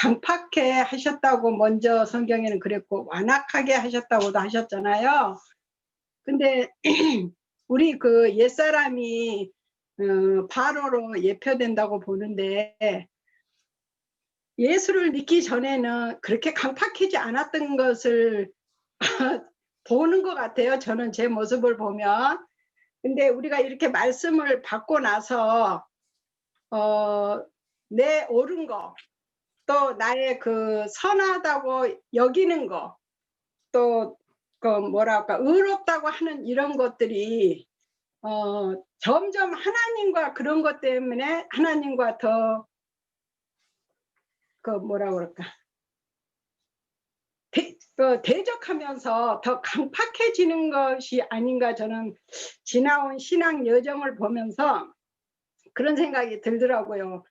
강팍해 하셨다고 먼저 성경에는 그랬고 완악하게 하셨다고도 하셨잖아요. 근데 우리 그 옛사람이 바로로 예표된다고 보는데 예수를 믿기 전에는 그렇게 강팍하지 않았던 것을 보는 것 같아요. 저는 제 모습을 보면. 근데 우리가 이렇게 말씀을 받고 나서 내 옳은 거, 또 나의 그 선하다고 여기는 거, 또 그 뭐랄까 의롭다고 하는 이런 것들이 점점 하나님과 그런 것 때문에 하나님과 더 그 뭐라 그럴까 대적하면서 더 강팍해지는 것이 아닌가, 저는 지나온 신앙 여정을 보면서 그런 생각이 들더라고요.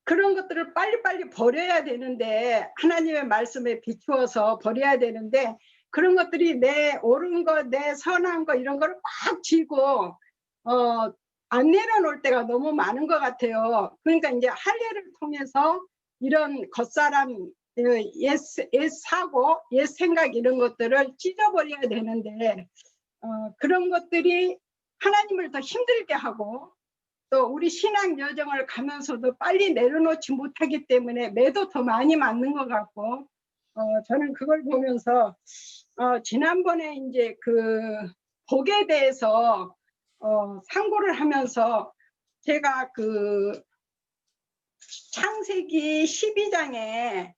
그런 것들을 빨리빨리 버려야 되는데, 하나님의 말씀에 비추어서 버려야 되는데, 그런 것들이 내 옳은 것, 내 선한 것 이런 거를 꽉 쥐고 안 내려놓을 때가 너무 많은 것 같아요. 그러니까 이제 할례를 통해서 이런 겉사람, 옛 사고, 옛 생각 이런 것들을 찢어버려야 되는데 그런 것들이 하나님을 더 힘들게 하고 또 우리 신앙 여정을 가면서도 빨리 내려놓지 못하기 때문에 매도 더 많이 맞는 것 같고 저는 그걸 보면서 지난번에 이제 그 복에 대해서 상고를 하면서 제가 그 창세기 12장에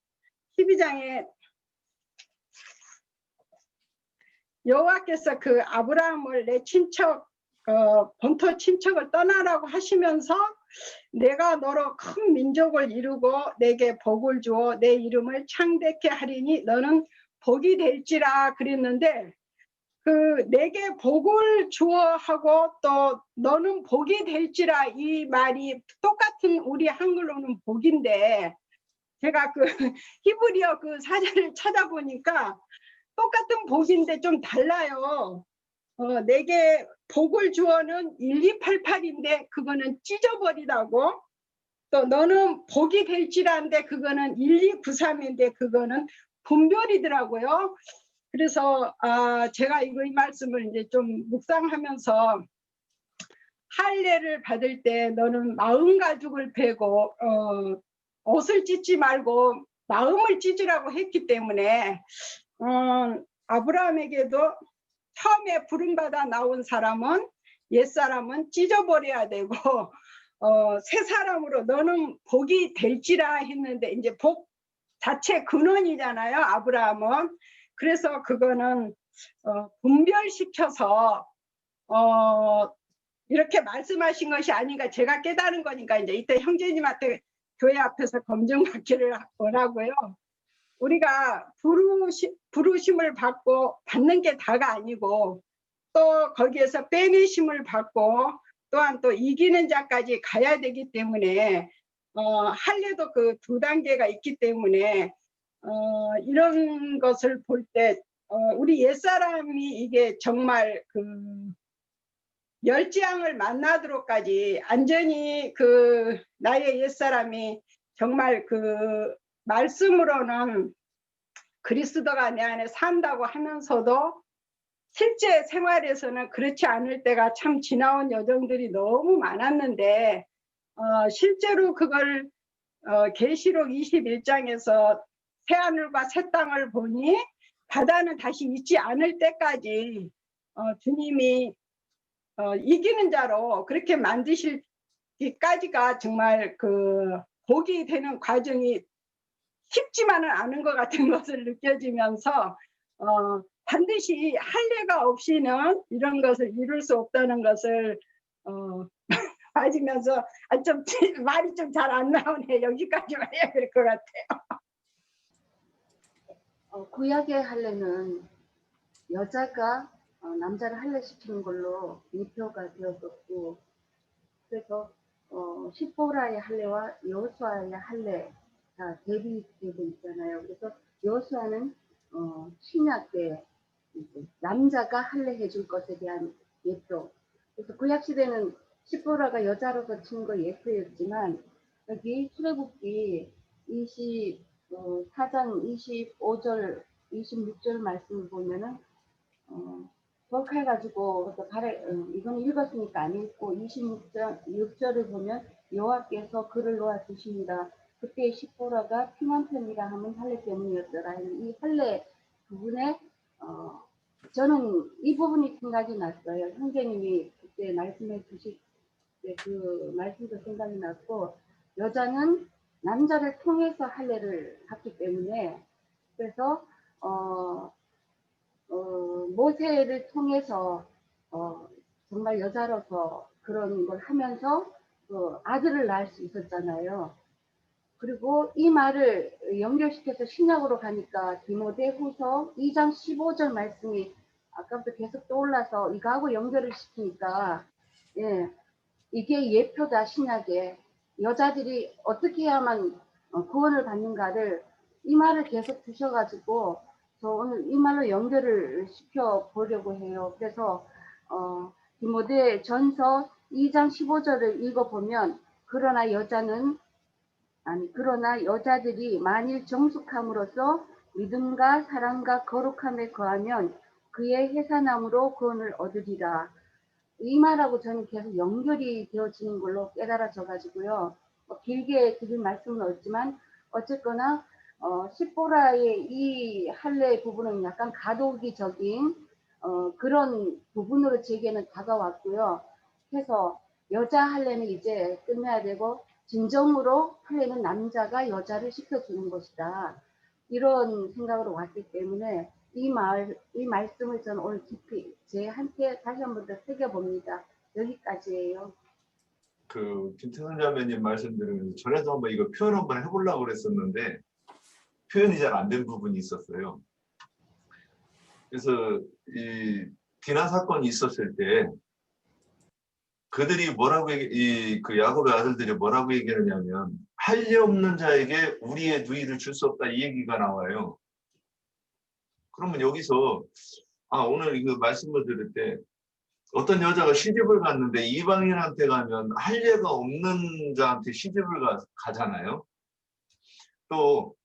여호와께서 그 아브라함을 내 친척 본토 친척을 떠나라고 하시면서 내가 너로 큰 민족을 이루고 내게 복을 주어 내 이름을 창대케 하리니 너는 복이 될지라 그랬는데 그 내게 복을 주어 하고 또 너는 복이 될지라 이 말이 똑같은 우리 한글로는 복인데 제가 그 히브리어 그 사전을 찾아보니까 똑같은 복인데 좀 달라요. 내게 복을 주어는 1288인데 그거는 찢어버리라고, 또 너는 복이 될지라는데 그거는 1293인데 그거는 분별이더라고요. 그래서 제가 이 말씀을 이제 좀 묵상하면서 할례를 받을 때 너는 마음 가죽을 베고 옷을 찢지 말고 마음을 찢으라고 했기 때문에 아브라함에게도 처음에 부름받아 나온 사람은 옛사람은 찢어버려야 되고 새 사람으로 너는 복이 될지라 했는데 이제 복 자체 근원이잖아요, 아브라함은. 그래서 그거는 분별시켜서 이렇게 말씀하신 것이 아닌가 제가 깨달은 거니까 이제 이때 형제님한테 교회 앞에서 검증받기를 원하고요. 우리가 부르심을 받고 받는 게 다가 아니고 또 거기에서 빼내심을 받고 또한 또 이기는 자까지 가야 되기 때문에 할례도 그 두 단계가 있기 때문에 이런 것을 볼 때 우리 옛사람이 이게 정말 그 멸지앙을 만나도록까지 안전히 그 나의 옛사람이 정말 그 말씀으로는 그리스도가 내 안에 산다고 하면서도 실제 생활에서는 그렇지 않을 때가 참 지나온 여정들이 너무 많았는데 실제로 그걸 계시록 21장에서 새하늘과 새 땅을 보니 바다는 다시 있지 않을 때까지 주님이 이기는 자로 그렇게 만드실기까지가 정말 그 복이 되는 과정이 쉽지만은 않은 것 같은 것을 느껴지면서 반드시 할례가 없이는 이런 것을 이룰 수 없다는 것을 봐지면서 좀 말이 좀 잘 안 나오네. 여기까지만 해야 될 것 같아요. 구약의 할례는 여자가 남자를 할례시키는 걸로 예표가 되었었고, 그래서 십보라의 할례와 여호수아의 할례가 대비되고 있잖아요. 그래서 여호수아는 신약 때 남자가 할례해 줄 것에 대한 예표. 그래서 구약 시대는 십보라가 여자로서 치는 거 예표였지만 여기 출애굽기 4장 25절, 26절 말씀을 보면은 기억해가지고 이건 읽었으니까 안 읽고 26절을 보면 여호와께서 그를 놓아 주십니다. 그때 십보라가 피난편이라 하면 할례 때문이었더라. 이 할례 부분에 저는 이 부분이 생각이 났어요. 형제님이 그때 말씀해 주실 때 그 말씀도 생각이 났고, 여자는 남자를 통해서 할례를 했기 때문에, 그래서 모세를 통해서 정말 여자로서 그런 걸 하면서 아들을 낳을 수 있었잖아요. 그리고 이 말을 연결시켜서 신약으로 가니까 디모데후서 2장 15절 말씀이 아까부터 계속 떠올라서 이거하고 연결을 시키니까, 예, 이게 예표다. 신약에 여자들이 어떻게 해야만 구원을 받는가를 이 말을 계속 주셔가지고 저 오늘 이 말로 연결을 시켜 보려고 해요. 그래서 디모데 전서 2장 15절을 읽어보면, 그러나 여자들이 만일 정숙함으로써 믿음과 사랑과 거룩함에 거하면 그의 해산함으로 구원을 얻으리라. 이 말하고 저는 계속 연결이 되어지는 걸로 깨달아져 가지고요. 길게 드릴 말씀은 없지만 어쨌거나 십보라의 이 할례 부분은 약간 가도기적인 그런 부분으로 제게는 다가왔고요. 그래서 여자 할례는 이제 끝내야 되고 진정으로 할례는 남자가 여자를 시켜주는 것이다. 이런 생각으로 왔기 때문에 이 말씀을 저는 오늘 깊이 제한테 다시 한 번 더 새겨봅니다. 여기까지예요. 그 김태선 자매님 말씀 들으면서 전에도 한번 이거 표현 한번 해보려고 그랬었는데 표현이 잘 안 된 부분이 있었어요. 그래서 이 디나 사건이 있었을 때 그들이 뭐라고 그 야곱의 아들들이 뭐라고 얘기하냐면 할례 없는 자에게 우리의 누이를 줄 수 없다, 이 얘기가 나와요. 그러면 여기서 오늘 이거 말씀을 들을 때 어떤 여자가 시집을 갔는데 이방인한테 가면 할례가 없는 자한테 시집을 가잖아요. 또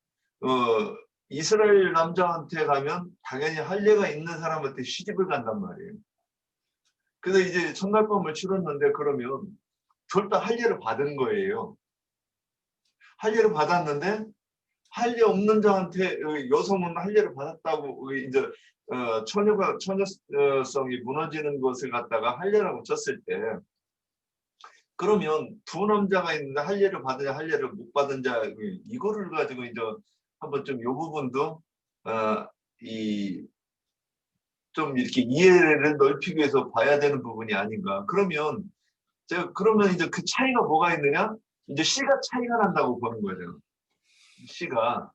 이스라엘 남자한테 가면 당연히 할례가 있는 사람한테 시집을 간단 말이에요. 그래서 이제 첫날밤을 치렀는데 그러면 절대 할례를 받은 거예요. 할례를 받았는데 할례 없는 자한테 여성은 할례를 받았다고 이제 처녀성이 무너지는 것을 갖다가 할례라고 쳤을 때, 그러면 두 남자가 있는데 할례를 받으냐 할례를 못 받은 자, 이거를 가지고 이제 한번 좀 이 부분도 좀 이렇게 이해를 넓히기 위해서 봐야 되는 부분이 아닌가. 그러면 이제 그 차이가 뭐가 있느냐? 이제 씨가 차이가 난다고 보는 거죠. 씨가.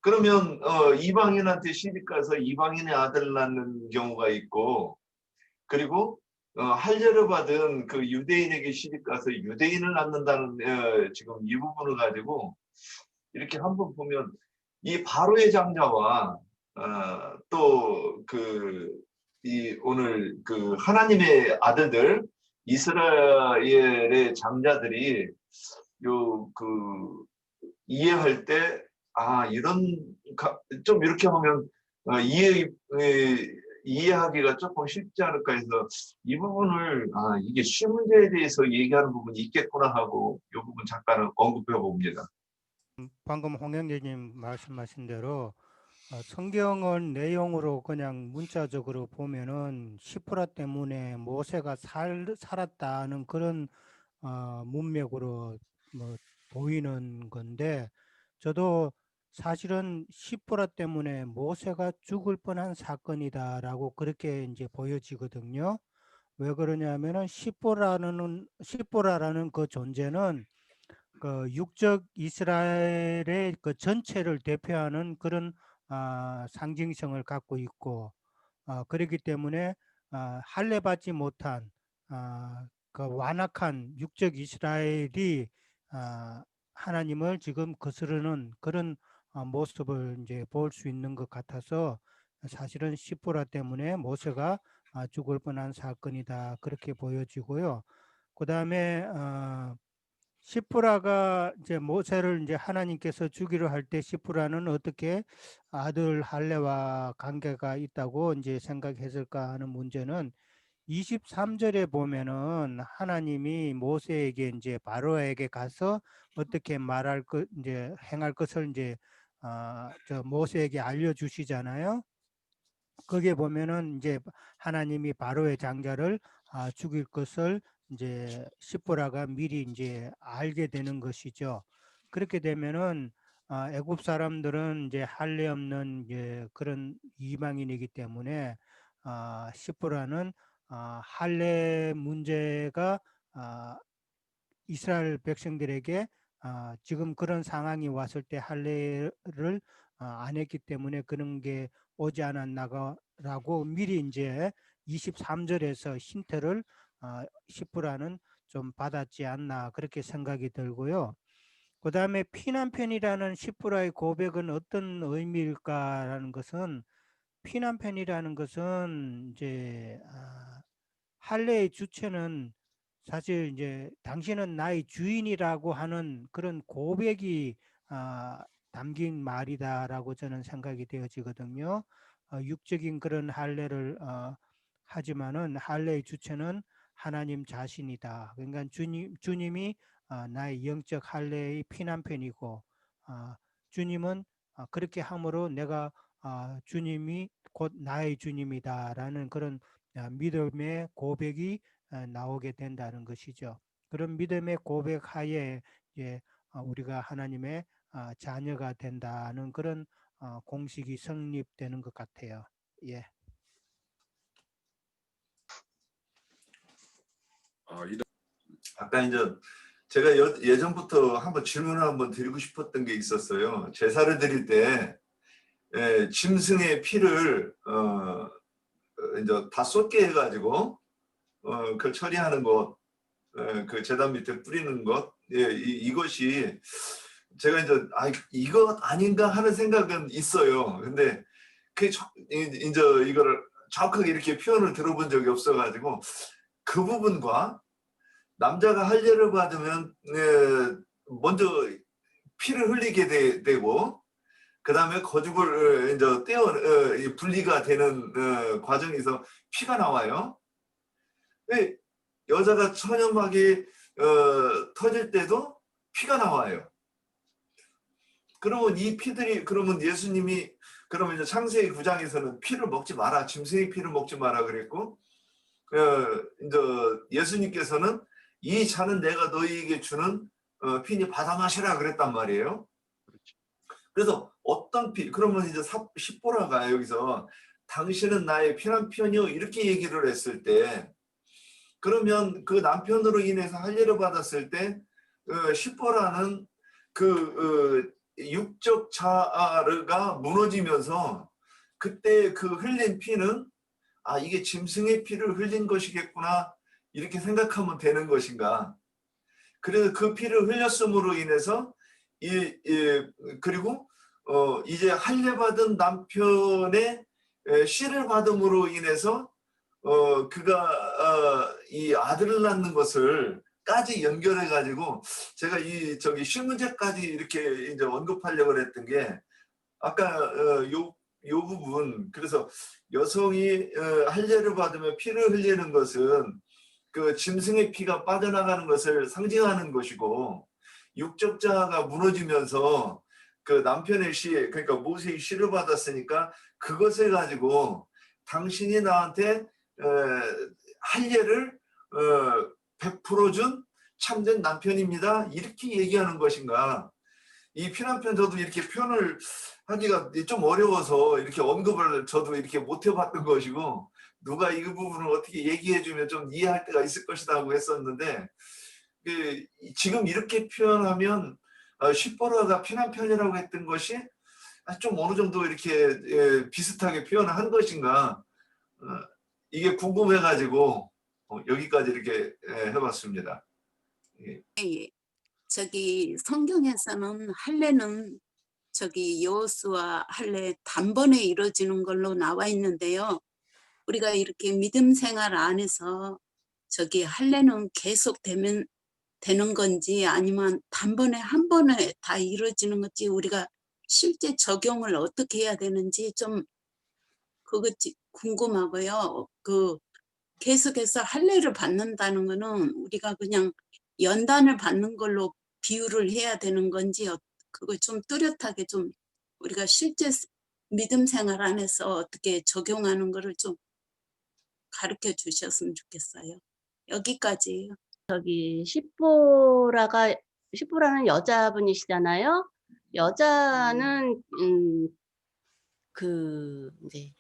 그러면 이방인한테 시집 가서 이방인의 아들을 낳는 경우가 있고, 그리고 할례를 받은 그 유대인에게 시집 가서 유대인을 낳는다는 지금 이 부분을 가지고 이렇게 한번 보면 이 바로의 장자와 또 이 오늘 그 하나님의 아들들 이스라엘의 장자들이 이해할 때 이런 좀 이렇게 보면 이해하기가 조금 쉽지 않을까 해서 이 부분을 이게 쉬 문제에 대해서 얘기하는 부분이 있겠구나 하고 이 부분 잠깐 언급해 봅니다. 방금 홍영재님 말씀하신 대로 성경을 내용으로 그냥 문자적으로 보면은 시프라 때문에 모세가 살았다는 그런 문맥으로 보이는 건데, 저도 사실은 시프라 때문에 모세가 죽을 뻔한 사건이다라고 그렇게 이제 보여지거든요. 왜 그러냐면은 시프라라는 그 존재는 그 육적 이스라엘의 그 전체를 대표하는 그런 상징성을 갖고 있고, 그렇기 때문에 할례 받지 못한 그 완악한 육적 이스라엘이 하나님을 지금 거스르는 그런 모습을 이제 볼 수 있는 것 같아서, 사실은 시보라 때문에 모세가 죽을 뻔한 사건이다 그렇게 보여지고요. 그 다음에 시프라가 이제 모세를 이제 하나님께서 주기로 할 때 시프라는 어떻게 아들 할례와 관계가 있다고 이제 생각했을까 하는 문제는 23절에 보면은 하나님이 모세에게 이제 바로에게 가서 어떻게 말할 것 이제 행할 것을 이제 저 모세에게 알려주시잖아요. 거기에 보면은 이제 하나님이 바로의 장자를 죽일 것을 이제 시보라가 미리 이제 알게 되는 것이죠. 그렇게 되면은 애굽 사람들은 이제 할례 없는 이제 그런 이방인이기 때문에 시보라는 할례 문제가 이스라엘 백성들에게 지금 그런 상황이 왔을 때 할례를 안 했기 때문에 그런 게 오지 않았나라고 미리 이제 23절에서 힌트를 시프라는 좀 받았지 않나 그렇게 생각이 들고요. 그 다음에 피난편이라는 시프라의 고백은 어떤 의미일까라는 것은 피난편이라는 것은 이제 할례의 주체는 사실 이제 당신은 나의 주인이라고 하는 그런 고백이 담긴 말이다라고 저는 생각이 되어지거든요. 육적인 그런 할례를 하지만은 할례의 주체는 하나님 자신이다. 그러니까 주님이 나의 영적 할례의 피난편이고 주님은 그렇게 함으로 내가 주님이 곧 나의 주님이다라는 그런 믿음의 고백이 나오게 된다는 것이죠. 그런 믿음의 고백 하에 이제 우리가 하나님의 자녀가 된다는 그런 공식이 성립되는 것 같아요. 예. 아까 이제 제가 예전부터 한번 질문을 한번 드리고 싶었던 게 있었어요. 제사를 드릴 때 짐승의 피를 이제 다 쏟게 해가지고 그 처리하는 것, 그 제단 밑에 뿌리는 것, 이것이 제가 이제 이거 아닌가 하는 생각은 있어요. 근데 그 이제 이거를 정확하게 이렇게 표현을 들어본 적이 없어가지고 그 부분과 남자가 할례를 받으면 먼저 피를 흘리게 되고 그 다음에 거죽을 이제 분리가 되는 과정에서 피가 나와요. 여자가 천연막이 터질 때도 피가 나와요. 그러면 이 피들이 그러면 예수님이 그러면 이제 창세기 9장에서는 피를 먹지 마라, 짐승의 피를 먹지 마라 그랬고 이제 예수님께서는 이 잔은 내가 너희에게 주는 피니 받아 마시라 그랬단 말이에요. 그래서 어떤 피, 그러면 이제 십보라가 여기서 당신은 나의 피난편이요 이렇게 얘기를 했을 때 그러면 그 남편으로 인해서 할례를 받았을 때 십보라는 그 육적 자아가 무너지면서 그때 그 흘린 피는 이게 짐승의 피를 흘린 것이겠구나 이렇게 생각하면 되는 것인가. 그래서 그 피를 흘렸음으로 인해서 그리고 이제 할례 받은 남편의 씨를 받음으로 인해서 그가 이 아들을 낳는 것을까지 연결해 가지고 제가 저기 실문제까지 이렇게 이제 언급하려고 했던 게 아까 요 부분 그래서 여성이 할례를 받으며 피를 흘리는 것은 그 짐승의 피가 빠져나가는 것을 상징하는 것이고 육적 자아가 무너지면서 그 남편의 씨 그러니까 모세의 씨를 받았으니까 그것을 가지고 당신이 나한테 할례를 100% 준 참된 남편입니다. 이렇게 얘기하는 것인가. 이 피난편 저도 이렇게 표현을 하기가 좀 어려워서 이렇게 언급을 저도 이렇게 못 해봤던 것이고 누가 이 부분을 어떻게 얘기해주면 좀 이해할 때가 있을 것이다 하고 했었는데 지금 이렇게 표현하면 십보라가 피난편이라고 했던 것이 좀 어느 정도 이렇게 비슷하게 표현을 한 것인가 이게 궁금해가지고 여기까지 이렇게 해봤습니다. 예. 저기 성경에서는 할례는 저기 여호수아 할례 단번에 이루어지는 걸로 나와 있는데요. 우리가 이렇게 믿음 생활 안에서 저기 할례는 계속되면 되는 건지 아니면 단번에 한 번에 다 이루어지는 건지 우리가 실제 적용을 어떻게 해야 되는지 좀 그것이 궁금하고요. 그 계속해서 할례를 받는다는 거는 우리가 그냥 연단을 받는 걸로 비유를 해야 되는 건지 그거 좀 뚜렷하게 좀 우리가 실제 믿음 생활 안에서 어떻게 적용하는 거를 좀 가르쳐 주셨으면 좋겠어요. 여기까지예요. 저기 십보라는 여자분이시잖아요. 여자는 그 이제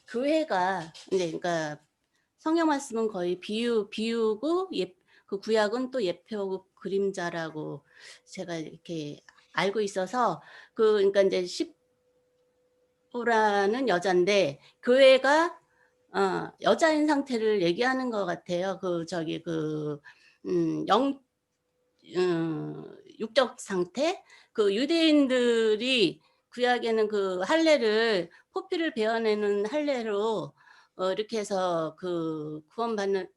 교회가 이제 그러니까 성경 말씀은 거의 비유고 그 구약은 또 예표고 그림자라고 제가 이렇게 알고 있어서 그러니까 이제 십보라는 여자인데 교회가 여자인 상태를 얘기하는 것 같아요. 그 저기 육적 상태. 그 유대인들이 구약에는 그 할례를 포피를 베어내는 할례로 이렇게 해서 그 구원받는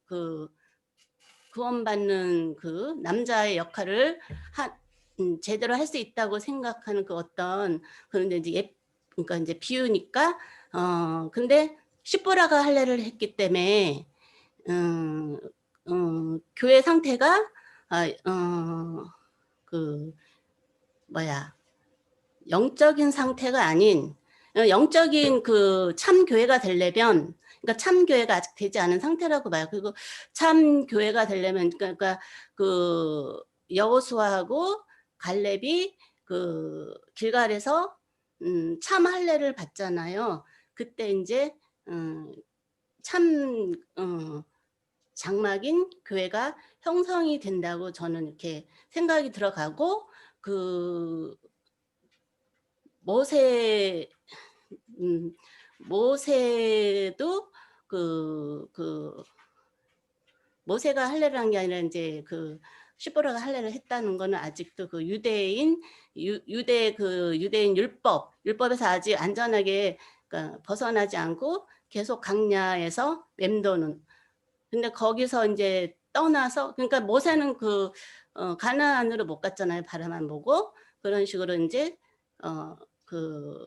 그 남자의 역할을 제대로 할 수 있다고 생각하는 그 어떤 그런데 이제 그러니까 이제 비유니까 근데 십보라가 할례를 했기 때문에 교회 상태가 영적인 상태가 아닌 영적인 그 참 교회가 되려면 그러니까 참 교회가 아직 되지 않은 상태라고 봐요. 그리고 참 교회가 되려면 그러니까 그 여호수아하고 갈렙이 그 길갈에서 참 할례를 받잖아요. 그때 이제 참 장막인 교회가 형성이 된다고 저는 이렇게 생각이 들어가고 그 모세도 모세가 할례를 한 게 아니라 이제 그 십보라가 할례를 했다는 거는 아직도 그 유대인 율법에서 아직 안전하게 그러니까 벗어나지 않고 계속 강야에서 맴도는. 근데 거기서 이제 떠나서 그러니까 모세는 그 가나안으로 못 갔잖아요. 바라만 보고 그런 식으로 이제 그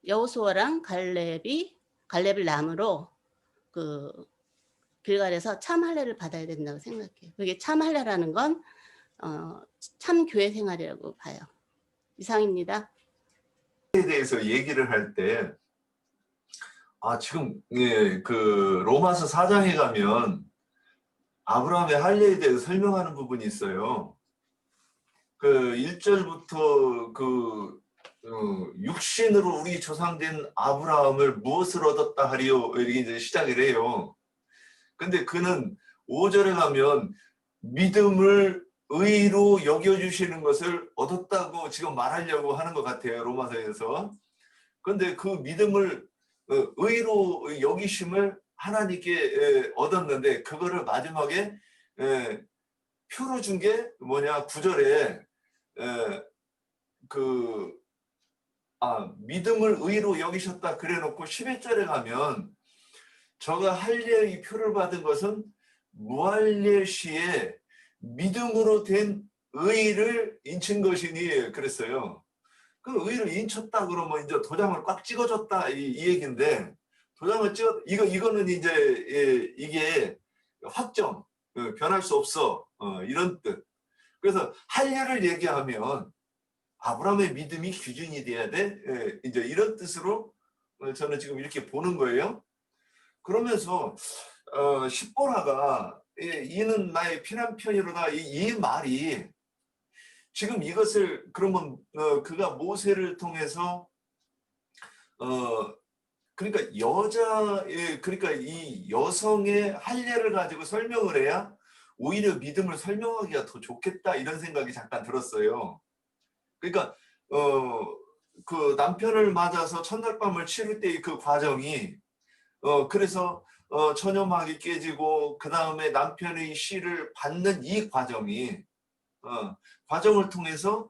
여호수아랑 갈렙을 남으로 그 길갈에서 참 할례를 받아야 된다고 생각해요. 그게 참 할례라는 건 참 교회 생활이라고 봐요. 이상입니다. 에 대해서 얘기를 할 때 지금 그 로마서 4장에 가면 아브라함의 할례에 대해서 설명하는 부분이 있어요. 그 1절부터 그 육신으로 우리 조상된 아브라함을 무엇을 얻었다 하리요 이렇게 이제 시작을 해요. 근데 그는 5절에 가면 믿음을 의로 여겨주시는 것을 얻었다고 지금 말하려고 하는 것 같아요. 로마서에서. 근데 그 믿음을 의로 여기심을 하나님께 얻었는데 그거를 마지막에 표로 준 게 뭐냐 9절에 믿음을 의로 여기셨다 그래놓고 11절에 가면 저가 할례의 표를 받은 것은 무할례 시에 믿음으로 된 의를 인친 것이니 그랬어요. 그 의를 인쳤다 그러면 이제 도장을 꽉 찍어줬다 이 얘기인데 도장을 이거는 이제 이게 확정 변할 수 없어 이런 뜻. 그래서 할례를 얘기하면 아브라함의 믿음이 기준이 돼야 돼 이제 이런 뜻으로 저는 지금 이렇게 보는 거예요. 그러면서 십보라가 이는 나의 피난편이로다 이 말이 지금 이것을 그러면 그가 모세를 통해서 그러니까 그러니까 이 여성의 할례를 가지고 설명을 해야 오히려 믿음을 설명하기가 더 좋겠다 이런 생각이 잠깐 들었어요. 그러니까 그 남편을 맞아서 첫날밤을 치를 때의 그 과정이 그래서 처녀막이 깨지고 그 다음에 남편의 씨를 받는 이 과정이 과정을 통해서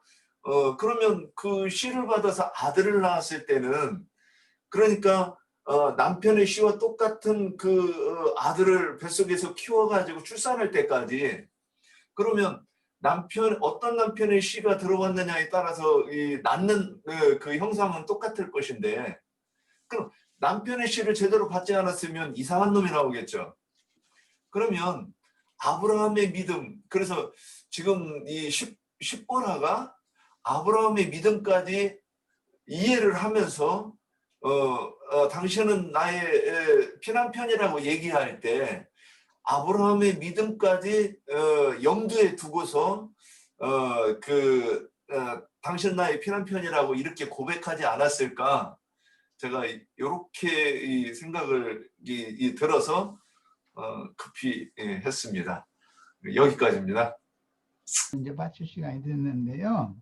그러면 그 씨를 받아서 아들을 낳았을 때는 그러니까 남편의 씨와 똑같은 그 아들을 뱃속에서 키워가지고 출산할 때까지, 그러면 어떤 남편의 씨가 들어왔느냐에 따라서 이 낳는 그 형상은 똑같을 것인데, 그럼 남편의 씨를 제대로 받지 않았으면 이상한 놈이 나오겠죠. 그러면 아브라함의 믿음, 그래서 지금 이 십보라가 아브라함의 믿음까지 이해를 하면서 당신은 나의 피난편이라고 얘기할 때 아브라함의 믿음까지 염두에 두고서 당신 나의 피난편이라고 이렇게 고백하지 않았을까? 제가 이렇게 생각을 들어서 급히 했습니다. 여기까지입니다. 이제 마칠 시간이 됐는데요.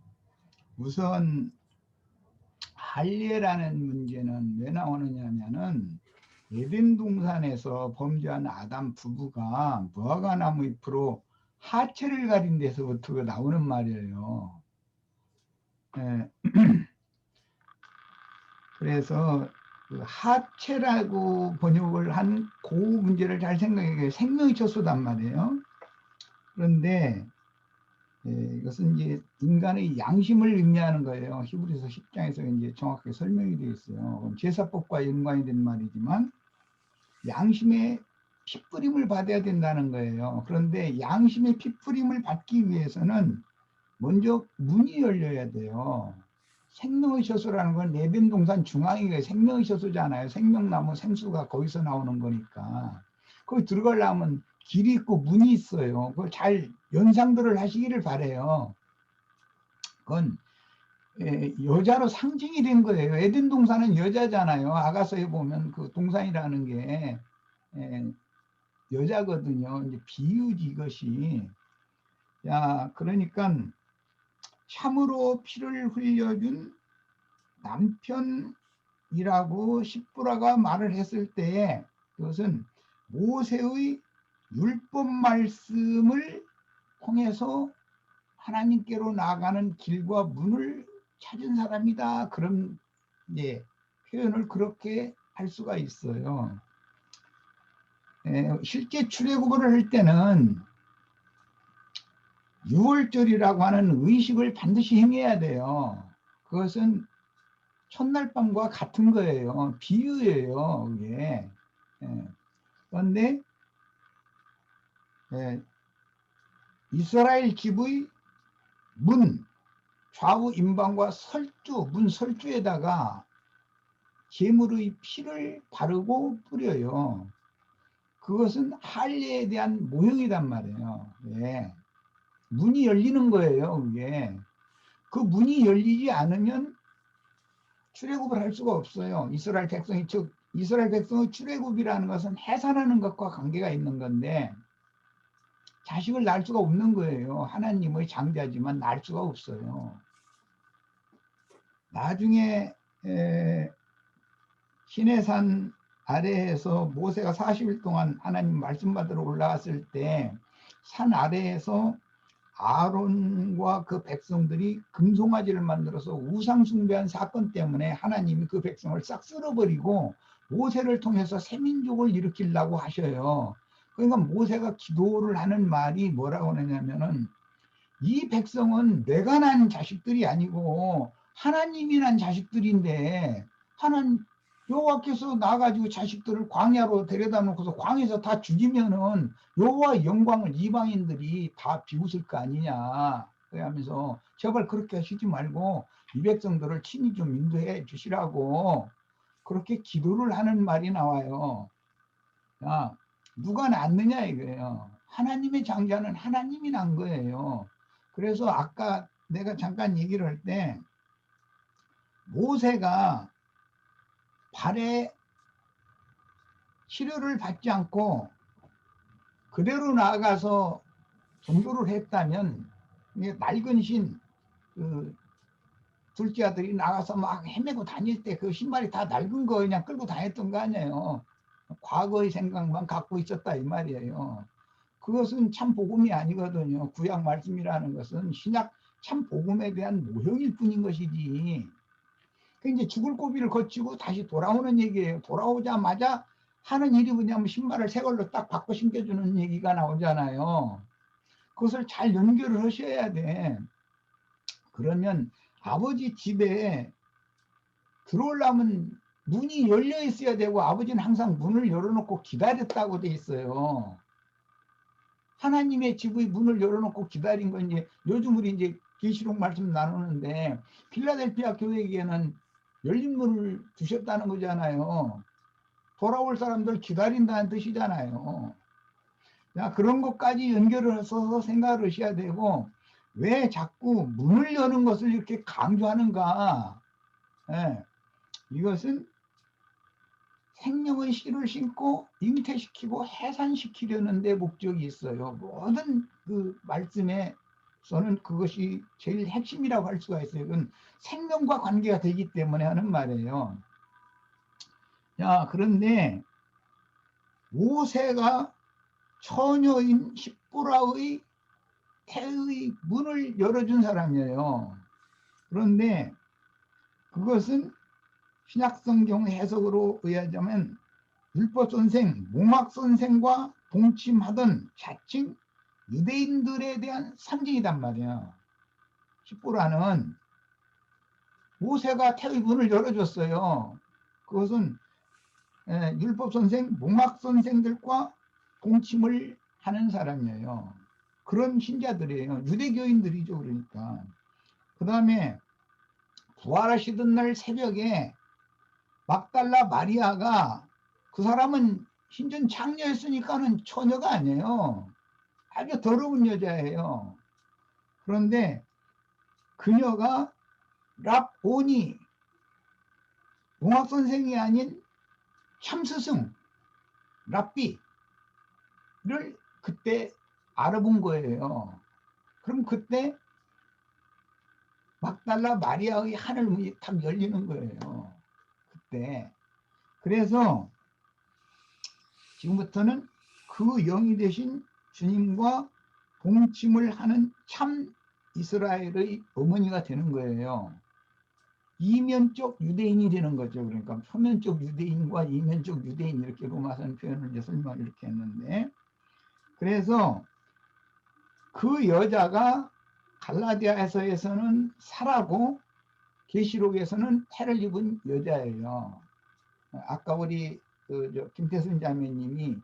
우선 할례라는 문제는 왜 나오느냐면은 에덴 동산에서 범죄한 아담 부부가 무화과 나무 잎으로 하체를 가린 데서부터 나오는 말이에요. 예. 그래서 그 하체라고 번역을 한 그 문제를 잘 생각해. 생명의 처소단 말이에요. 그런데 이것은 이제 인간의 양심을 의미하는 거예요. 히브리서 10장에서 이제 정확하게 설명이 되어 있어요. 제사법과 연관이 된 말이지만 양심의 피뿌림을 받아야 된다는 거예요. 그런데 양심의 피뿌림을 받기 위해서는 먼저 문이 열려야 돼요. 생명의 처소라는 건 에덴 동산 중앙이 생명의 처소잖아요. 생명나무 생수가 거기서 나오는 거니까. 거기 들어가려면 길이 있고 문이 있어요. 그걸 잘 연상들을 하시기를 바래요. 그건 여자로 상징이 된 거예요. 에덴 동산은 여자잖아요. 아가서에 보면 그 동산이라는 게 여자거든요. 이제 비유지 이것이. 야, 그러니까 참으로 피를 흘려준 남편이라고 십보라가 말을 했을 때 그것은 모세의 율법 말씀을 통해서 하나님께로 나아가는 길과 문을 찾은 사람이다. 그런 표현을 그렇게 할 수가 있어요. 실제 출애굽을 할 때는 유월절이라고 하는 의식을 반드시 행해야 돼요. 그것은 첫날 밤과 같은 거예요. 비유예요. 그게. 그런데 이스라엘 집의 문 좌우 임방과 설주, 문 설주에다가 제물의 피를 바르고 뿌려요. 그것은 할례에 대한 모형이란 말이에요. 문이 열리는 거예요. 그게. 그 문이 열리지 않으면 출애굽을 할 수가 없어요. 이스라엘 백성의 출애굽이라는 것은 해산하는 것과 관계가 있는 건데 자식을 낳을 수가 없는 거예요. 하나님의 장자지만 낳을 수가 없어요. 나중에 시내산 아래에서 모세가 40일 동안 하나님 말씀 받으러 올라왔을 때 산 아래에서 아론과 그 백성들이 금송아지를 만들어서 우상 숭배한 사건 때문에 하나님이 그 백성을 싹 쓸어버리고 모세를 통해서 새 민족을 일으키려고 하셔요. 그러니까 모세가 기도를 하는 말이 뭐라고 하냐면은 이 백성은 내가 난 자식들이 아니고 하나님이 난 자식들인데 여호와께서 나가지고 자식들을 광야로 데려다 놓고서 광야에서 다 죽이면은 여호와의 영광을 이방인들이 다 비웃을 거 아니냐. 그러면서 제발 그렇게 하시지 말고 이 백성들을 친히 좀 인도해 주시라고 그렇게 기도를 하는 말이 나와요. 야, 누가 낳느냐 이거예요. 하나님의 장자는 하나님이 난 거예요. 그래서 아까 내가 잠깐 얘기를 할 때 모세가 발에 치료를 받지 않고 그대로 나아가서 전도를 했다면 낡은 둘째 아들이 나가서 막 헤매고 다닐 때 그 신발이 다 낡은 거 그냥 끌고 다녔던 거 아니에요. 과거의 생각만 갖고 있었다 이 말이에요. 그것은 참 복음이 아니거든요. 구약 말씀이라는 것은 신약 참 복음에 대한 모형일 뿐인 것이지. 그 이제 죽을 고비를 거치고 다시 돌아오는 얘기예요. 돌아오자마자 하는 일이 뭐냐면 신발을 새 걸로 딱 바꿔 신겨주는 얘기가 나오잖아요. 그것을 잘 연결을 하셔야 돼. 그러면 아버지 집에 들어오려면 문이 열려 있어야 되고, 아버지는 항상 문을 열어놓고 기다렸다고 돼 있어요. 하나님의 집의 문을 열어놓고 기다린 건 이제 요즘 우리 이제 계시록 말씀 나누는데 필라델피아 교회에게는 열린 문을 두셨다는 거잖아요. 돌아올 사람들 기다린다는 뜻이잖아요. 자, 그런 것까지 연결을 해서 생각을 하셔야 되고, 왜 자꾸 문을 여는 것을 이렇게 강조하는가? 예, 이것은 생명의 씨를 심고 잉태시키고 해산시키려는 데 목적이 있어요. 모든 그 말씀에서는 그것이 제일 핵심이라고 할 수가 있어요. 그건 생명과 관계가 되기 때문에 하는 말이에요. 자, 그런데 모세가 처녀인 십보라의 태의 문을 열어준 사람이에요. 그런데 그것은 신약성경 해석으로 의하자면 율법 선생, 몽학 선생과 동침하던 자칭 유대인들에 대한 상징이단 말이에요. 십보라는 모세가 태의 문을 열어줬어요. 그것은 율법 선생, 몽학 선생들과 동침을 하는 사람이에요. 그런 신자들이에요. 유대교인들이죠. 그러니까. 그 다음에 부활하시던 날 새벽에 막달라 마리아가, 그 사람은 신전 창녀였으니까는 처녀가 아니에요. 아주 더러운 여자예요. 그런데 그녀가 랍보니, 몽학 선생이 아닌 참스승 랍비를 그때 알아본 거예요. 그럼 그때 막달라 마리아의 하늘문이 탁 열리는 거예요. 그때. 그래서 지금부터는 그 영이 되신 주님과 동침을 하는 참 이스라엘의 어머니가 되는 거예요. 이면적 유대인이 되는 거죠. 그러니까 표면적 유대인과 이면적 유대인, 이렇게 로마서는 표현을 이제 설명을 이렇게 했는데, 그래서 그 여자가 갈라디아서에서는 사라고 계시록에서는 태를 입은 여자예요. 아까 우리 김태순 자매님이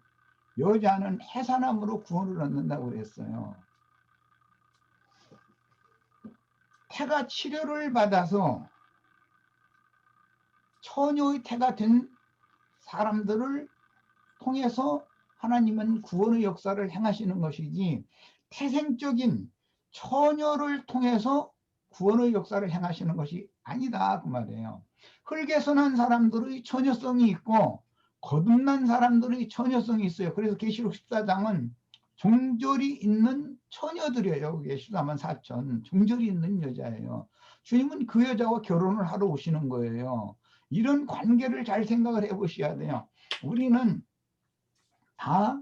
여자는 해산함으로 구원을 얻는다고 그랬어요. 태가 치료를 받아서 처녀의 태가 된 사람들을 통해서 하나님은 구원의 역사를 행하시는 것이지, 태생적인 처녀를 통해서 구원의 역사를 행하시는 것이 아니다, 그 말이에요. 흙에서 난 사람들의 처녀성이 있고 거듭난 사람들의 처녀성이 있어요. 그래서 계시록 14장은 종절이 있는 처녀들이에요. 그게 14만 4천 종절이 있는 여자예요. 주님은 그 여자와 결혼을 하러 오시는 거예요. 이런 관계를 잘 생각을 해보셔야 돼요. 우리는 다,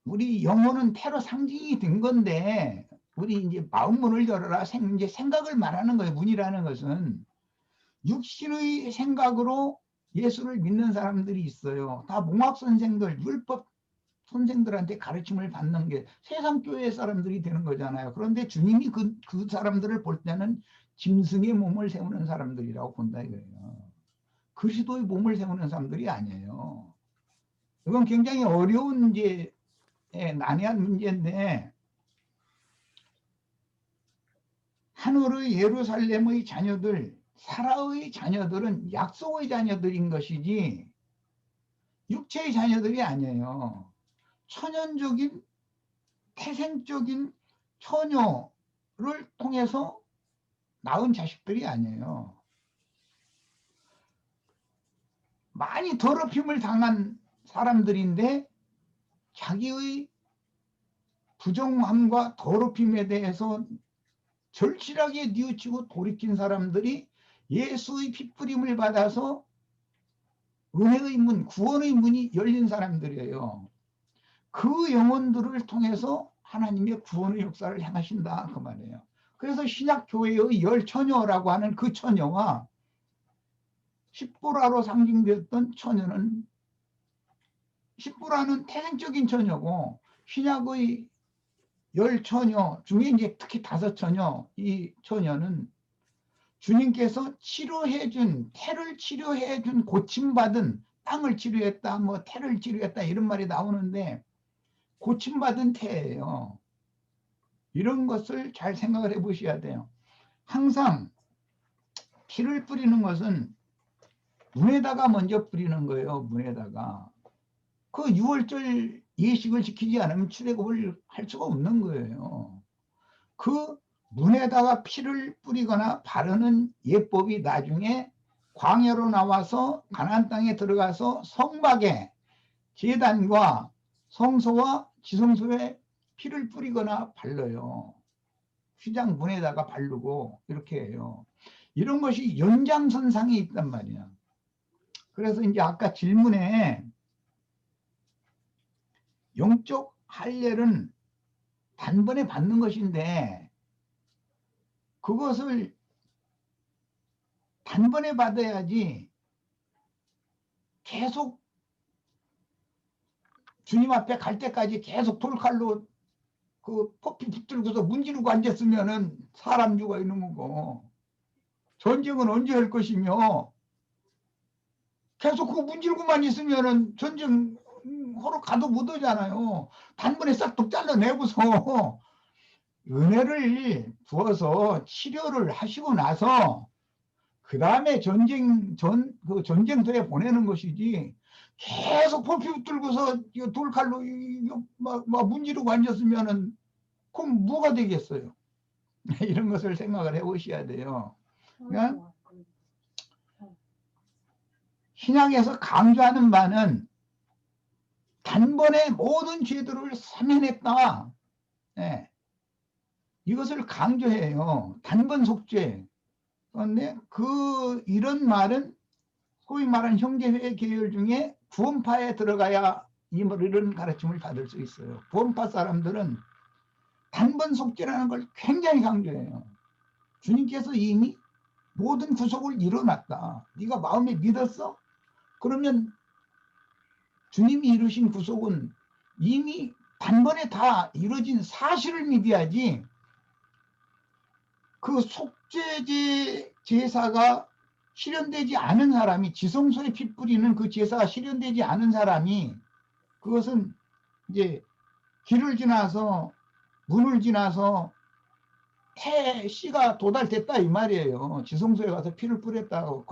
우리 영혼은 태로 상징이 된 건데, 우리 이제 마음문을 열어라, 이제 생각을 말하는 거예요. 문이라는 것은 육신의 생각으로 예수를 믿는 사람들이 있어요. 다 몽학 선생들, 율법 선생들한테 가르침을 받는 게 세상 교회 사람들이 되는 거잖아요. 그런데 주님이 그 사람들을 볼 때는 짐승의 몸을 세우는 사람들이라고 본다 이거예요. 그리스도의 몸을 세우는 사람들이 아니에요. 이건 굉장히 어려운 이제 난해한 문제인데, 하늘의 예루살렘의 자녀들, 사라의 자녀들은 약속의 자녀들인 것이지 육체의 자녀들이 아니에요. 천연적인 태생적인 처녀를 통해서 낳은 자식들이 아니에요. 많이 더럽힘을 당한 사람들인데 자기의 부정함과 더럽힘에 대해서 절실하게 뉘우치고 돌이킨 사람들이 예수의 핏부림을 받아서 은혜의 문, 구원의 문이 열린 사람들이에요. 그 영혼들을 통해서 하나님의 구원의 역사를 행하신다, 그 말이에요. 그래서 신약 교회의 열 처녀라고 하는 그 처녀와 십보라로 상징되었던 처녀는, 십보라는 태생적인 처녀고, 신약의 10처녀 중에 이제 특히 5처녀, 이 처녀는 주님께서 치료해준, 태를 치료해준, 고침받은, 땅을 치료했다, 뭐 태를 치료했다 이런 말이 나오는데 고침받은 태예요. 이런 것을 잘 생각을 해 보셔야 돼요. 항상 피를 뿌리는 것은 문에다가 먼저 뿌리는 거예요. 문에다가. 그 6월절 예식을 지키지 않으면 출애굽을 할 수가 없는 거예요. 그 문에다가 피를 뿌리거나 바르는 예법이 나중에 광야로 나와서 가나안 땅에 들어가서 성막에 제단과 성소와 지성소에 피를 뿌리거나 발라요. 휘장 문에다가 바르고 이렇게 해요. 이런 것이 연장선상에 있단 말이야. 그래서 이제 아까 질문에 영적 할례는 단번에 받는 것인데 그것을 단번에 받아야지 계속 주님 앞에 갈 때까지 계속 돌칼로 그 포피 붙들고서 문지르고 앉았으면은 사람 죽어 있는 거고, 전쟁은 언제 할 것이며 계속 그 문지르고만 있으면은 전쟁 하러 가도 못 오잖아요. 단번에 싹둑 잘라내고서 은혜를 부어서 치료를 하시고 나서 그 다음에 그 전쟁터에 보내는 것이지, 계속 포피 붙들고서 돌칼로 막 문지르고 앉았으면은 그럼 뭐가 되겠어요? 이런 것을 생각을 해 보셔야 돼요. 그러니까 신약에서 강조하는 바는 단번에 모든 죄들을 사면했다. 네. 이것을 강조해요. 단번 속죄. 그런데 이런 말은 소위 말하는 형제회 계열 중에 구원파에 들어가야 이런 가르침을 받을 수 있어요. 구원파 사람들은 단번 속죄라는 걸 굉장히 강조해요. 주님께서 이미 모든 구속을 이뤄놨다. 네가 마음에 믿었어? 그러면 주님이 이루신 구속은 이미 단번에 다 이루어진 사실을 믿어야지, 그 속죄제 제사가 실현되지 않은 사람이, 지성소에 피 뿌리는 그 제사가 실현되지 않은 사람이, 그것은 이제 길을 지나서 문을 지나서 씨가 도달됐다 이 말이에요. 지성소에 가서 피를 뿌렸다고.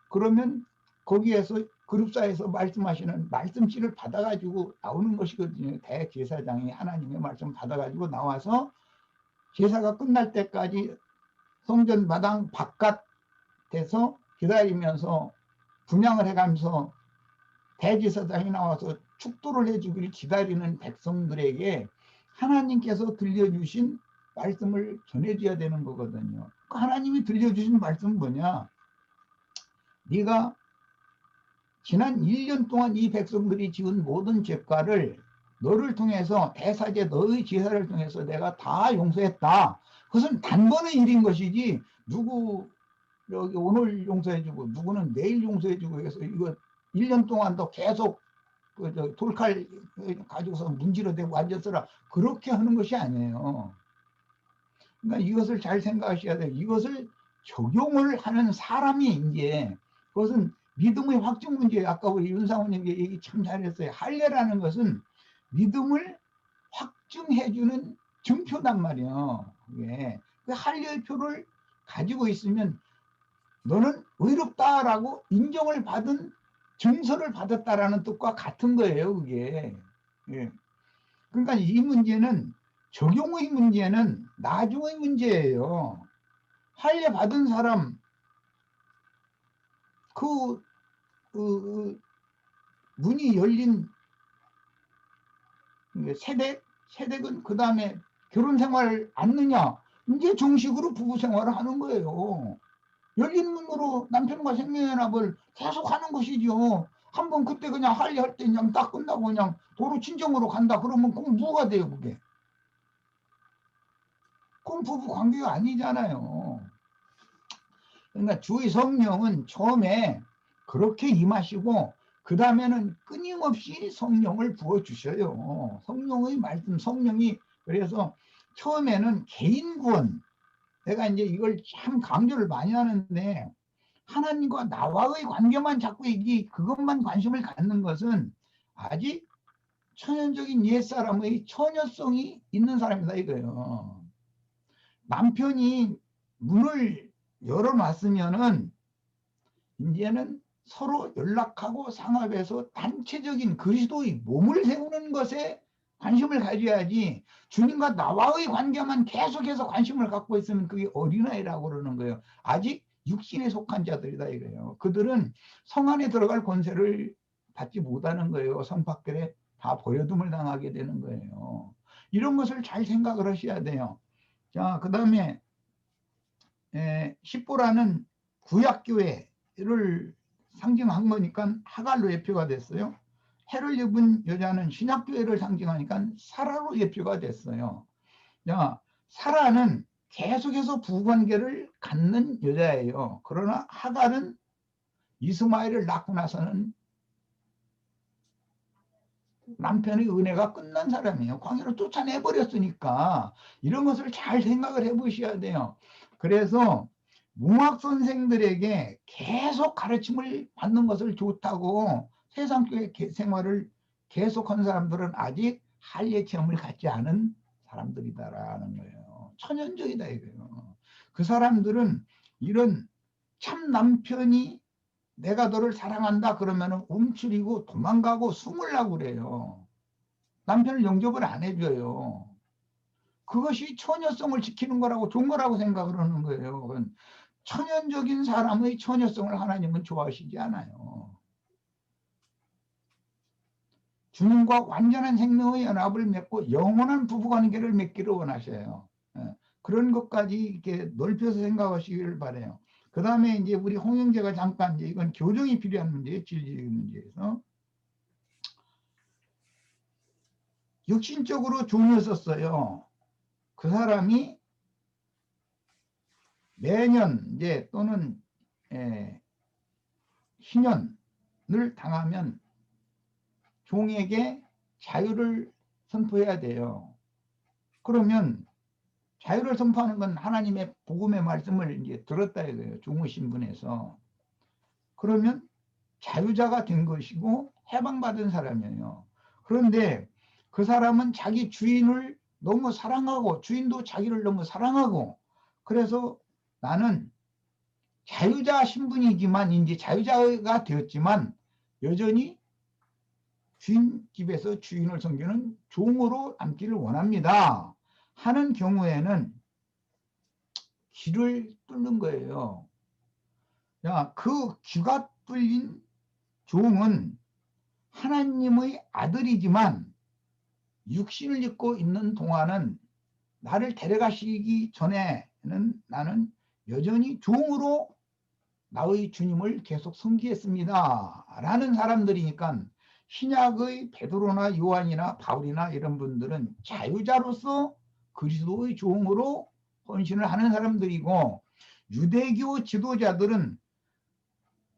그러면 거기에서 그룹사에서 말씀하시는 말씀씨를 받아가지고 나오는 것이거든요. 대제사장이 하나님의 말씀 받아가지고 나와서 제사가 끝날 때까지 성전 마당 바깥에서 기다리면서 분향을 해가면서 대제사장이 나와서 축도를 해주기를 기다리는 백성들에게 하나님께서 들려주신 말씀을 전해줘야 되는 거거든요. 하나님이 들려주신 말씀은 뭐냐? 네가 지난 1년 동안 이 백성들이 지은 모든 죄과를 너를 통해서, 대사제 너의 제사를 통해서 내가 다 용서했다. 그것은 단번의 일인 것이지, 누구 여기 오늘 용서해주고 누구는 내일 용서해주고 해서 이거 1년 동안도 계속 돌칼 가지고서 문지러대고 앉았으라 그렇게 하는 것이 아니에요. 그러니까 이것을 잘 생각하셔야 돼요. 이것을 적용을 하는 사람이 이제, 그것은 믿음의 확증 문제예요. 아까 우리 윤상호님 얘기 참 잘했어요. 할례라는 것은 믿음을 확증해주는 증표단 말이에요. 그 할례표를 가지고 있으면 너는 의롭다라고 인정을 받은, 증서를 받았다라는 뜻과 같은 거예요. 그게. 그러니까 이 문제는, 적용의 문제는 나중의 문제예요. 할례 받은 사람, 문이 열린 세댁은 그 다음에 결혼 생활을 않느냐? 이제 정식으로 부부 생활을 하는 거예요. 열린 문으로 남편과 생명연합을 계속 하는 것이죠. 한번 그때 그냥 할례할 때 그냥 딱 끝나고 그냥 도로 친정으로 간다 그러면 그건 뭐가 돼요, 그게? 그건 부부 관계가 아니잖아요. 그러니까 주의 성령은 처음에 그렇게 임하시고 그 다음에는 끊임없이 성령을 부어주셔요. 성령의 말씀, 성령이 그래서 처음에는 개인 구원, 내가 이제 이걸 참 강조를 많이 하는데 하나님과 나와의 관계만 자꾸 그것만 관심을 갖는 것은 아직 천연적인 옛사람의 처녀성이 있는 사람이다 이거예요. 남편이 문을 열어놨으면은 이제는 서로 연락하고 상합해서 단체적인 그리스도의 몸을 세우는 것에 관심을 가져야지 주님과 나와의 관계만 계속해서 관심을 갖고 있으면 그게 어린아이라고 그러는 거예요. 아직 육신에 속한 자들이다 이거예요. 그들은 성 안에 들어갈 권세를 받지 못하는 거예요. 성 밖에 다 버려둠을 당하게 되는 거예요. 이런 것을 잘 생각을 하셔야 돼요. 자, 그 다음에 십보라는 구약교회를 상징한 거니까 하갈로 예표가 됐어요. 해를 입은 여자는 신약교회를 상징하니까 사라로 예표가 됐어요. 자, 사라는 계속해서 부관계를 갖는 여자예요. 그러나 하갈은 이스마엘을 낳고 나서는 남편의 은혜가 끝난 사람이에요. 광야로 쫓아내버렸으니까 이런 것을 잘 생각을 해보셔야 돼요. 그래서 문학 선생들에게 계속 가르침을 받는 것을 좋다고 세상교회 생활을 계속한 사람들은 아직 할례 체험을 갖지 않은 사람들이다라는 거예요. 천연적이다 이거예요. 그 사람들은 이런 참 남편이 내가 너를 사랑한다 그러면 움츠리고 도망가고 숨으려고 그래요. 남편을 영접을 안 해줘요. 그것이 처녀성을 지키는 거라고 좋은 거라고 생각을 하는 거예요. 그건 천연적인 사람의 처녀성을 하나님은 좋아하시지 않아요. 주님과 완전한 생명의 연합을 맺고 영원한 부부관계를 맺기를 원하셔요. 그런 것까지 이렇게 넓혀서 생각하시기를 바라요. 그 다음에 이제 우리 홍영재가 잠깐 이제 이건 교정이 필요한 문제예요. 진리의 문제에서. 육신적으로 종이었었어요. 그 사람이 매년 이제 또는 희년을 당하면 종에게 자유를 선포해야 돼요. 그러면 자유를 선포하는 건 하나님의 복음의 말씀을 이제 들었다 이거예요. 종의 신분에서. 그러면 자유자가 된 것이고 해방받은 사람이에요. 그런데 그 사람은 자기 주인을 너무 사랑하고 주인도 자기를 너무 사랑하고 그래서 나는 자유자 신분이지만 이제 자유자가 되었지만 여전히 주인 집에서 주인을 섬기는 종으로 남기를 원합니다 하는 경우에는 귀를 뚫는 거예요. 야, 그 귀가 뚫린 종은 하나님의 아들이지만 육신을 입고 있는 동안은 나를 데려가시기 전에는 나는 여전히 종으로 나의 주님을 계속 섬기겠습니다 라는 사람들이니까 신약의 베드로나 요한이나 바울이나 이런 분들은 자유자로서 그리스도의 종으로 헌신을 하는 사람들이고 유대교 지도자들은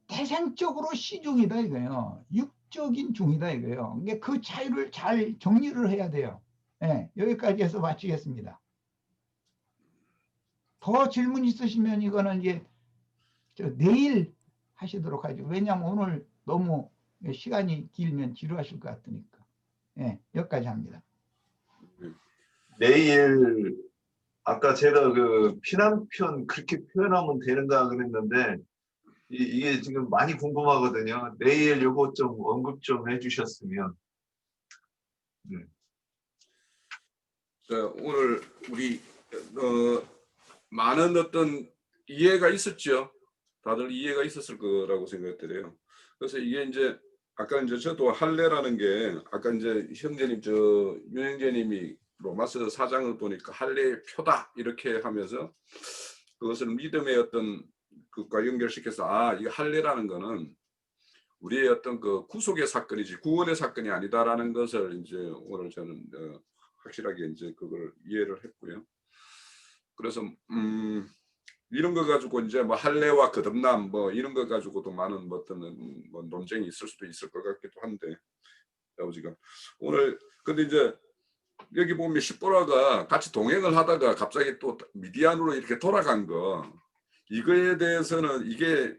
태생적으로 시종이다 이거예요. 육적인 종이다 이거예요. 그러니까 그 차이를 잘 정리를 해야 돼요. 네, 여기까지 해서 마치겠습니다. 더 질문 있으시면 이거는 이제 내일 하시도록 하죠. 왜냐하면 오늘 너무 시간이 길면 지루하실 것 같으니까. 네, 여기까지 합니다. 내일 아까 제가 그 피난편 그렇게 표현하면 되는가 그랬는데 이게 지금 많이 궁금하거든요. 내일 요거 좀 언급 좀 해주셨으면. 자, 오늘 우리 많은 어떤 이해가 있었죠. 다들 이해가 있었을 거라고 생각돼요. 그래서 이게 이제 아까 이제 저도 할례라는 게 아까 이제 형제님 윤형제님이 로마서 4장을 보니까 할례의 표다 이렇게 하면서 그것을 믿음의 어떤 그것과 연결시켜서 이 할례라는 거는 우리의 어떤 그 구속의 사건이지 구원의 사건이 아니다라는 것을 이제 오늘 저는 확실하게 이제 그걸 이해를 했고요. 그래서 이런 거 가지고 이제 뭐 할례와 거듭남 뭐 이런 거 가지고도 많은 뭐 어떤 뭐 논쟁이 있을 수도 있을 것 같기도 한데 지금 오늘 근데 이제 여기 보면 십보라가 같이 동행을 하다가 갑자기 또 미디안으로 이렇게 돌아간 거 이거에 대해서는 이게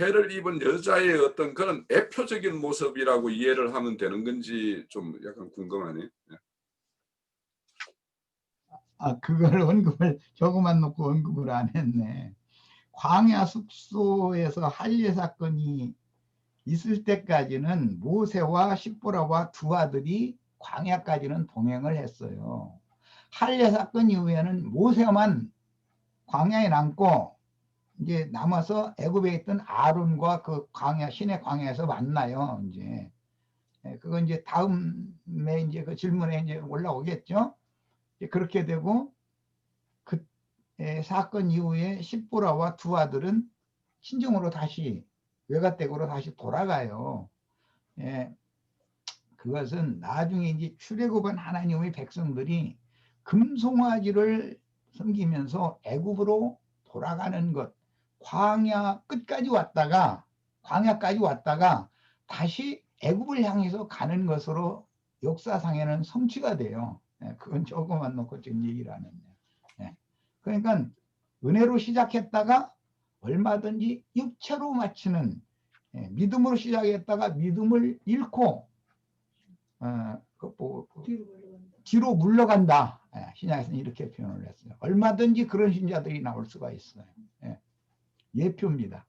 해를 입은 여자의 어떤 그런 애표적인 모습이라고 이해를 하면 되는 건지 좀 약간 궁금하네. 그걸 언급을 조금만 놓고 언급을 안 했네. 광야 숙소에서 할례 사건이 있을 때까지는 모세와 십보라와 두 아들이 광야까지는 동행을 했어요. 할례 사건 이후에는 모세만 광야에 남고 이제 남아서 애굽에 있던 아론과 그 광야 신의 광야에서 만나요. 이제 그건 이제 다음에 이제 그 질문에 이제 올라오겠죠. 그렇게 되고 그 사건 이후에 십보라와 두 아들은 친정으로 다시 외갓댁으로 다시 돌아가요. 그것은 나중에 이제 출애굽한 하나님의 백성들이 금송아지를 섬기면서 애굽으로 돌아가는 것, 광야까지 왔다가 다시 애굽을 향해서 가는 것으로 역사상에는 성취가 돼요. 그건 조금만 놓고 지금 얘기를 하는데. 그러니까 은혜로 시작했다가 얼마든지 육체로 마치는, 믿음으로 시작했다가 믿음을 잃고 뒤로 물러간다. 신약에서는 이렇게 표현을 했어요. 얼마든지 그런 신자들이 나올 수가 있어요. 예표입니다.